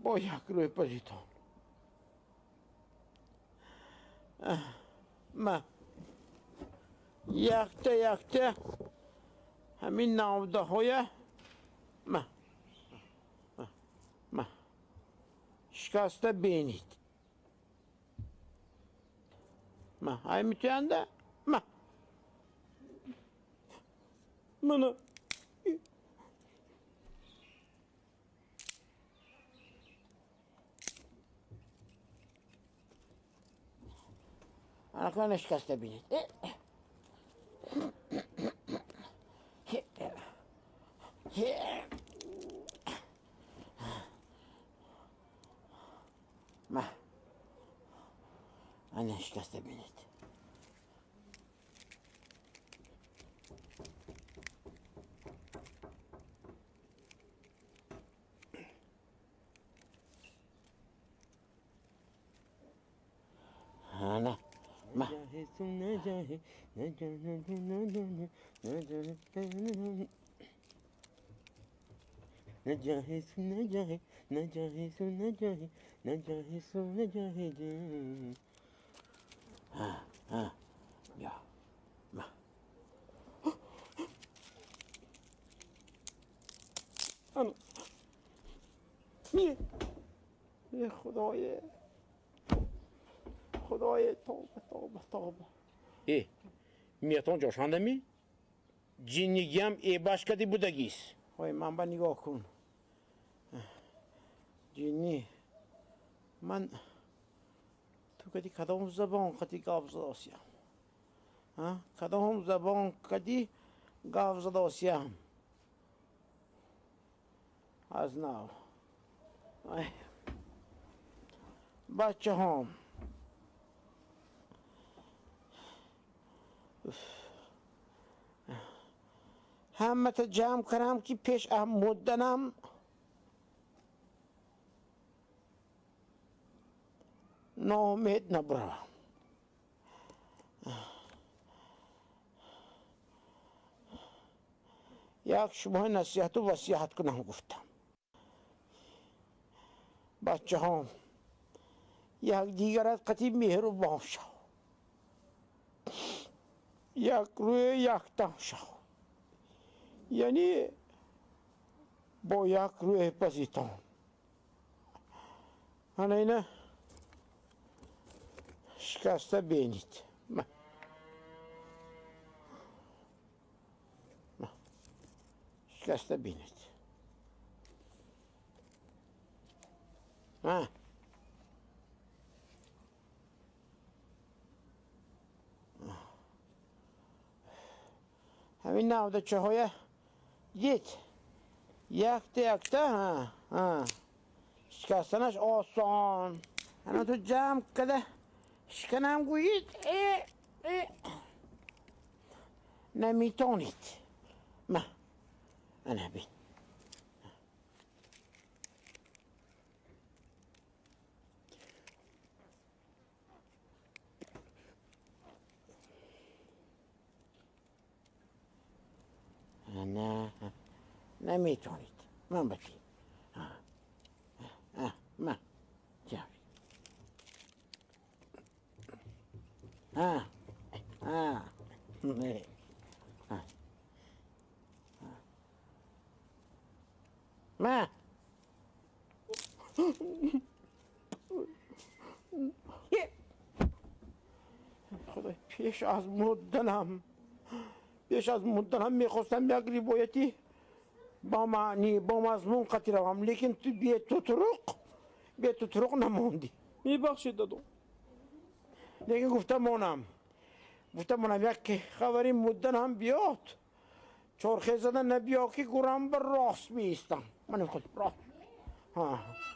با یک روی پژیتون ما یکته همین نوده های ما شکسته بینید ما های میتونده منو انا کنه شکسته بینید ما انا شکسته بینید انا ما یا ما انا یه خدای توبه میتون جوشانده می جینیگیم ای باش کدی بودگیس وای من با نگاه کن جینی من تو کدی کدام زبان کدی گاو زداسیم کدام زبان کدی گاو زداسیم از نو بچه هم همه تا جمع کنم که پیش مدنم نامید نبرم یک شما نصیحت و وصیحت کنم گفتم بچه هم یک دیگرت قطعی مهربان شو یک روی یک تن شو یعنی با یک روی پزیتان اینه شکسته بینید شکسته بینید همین نوده چه های دید یکته شکستنش آسان انا تو جمع کده شکنم گویید نمیتونید ما انا بین نه نمیتونید من بکی من جاوی نه ما خدای پیش از مدنم میخواستم یک روایتی با معنی با مضمون قطعی روم لیکن تو بی تو طرق نموندی میبخشید دادو لیکن گفتم مونم یک خبری مدن هم بیاد چرخه زدن نبیا که گرم بر راست بیستم من خود راست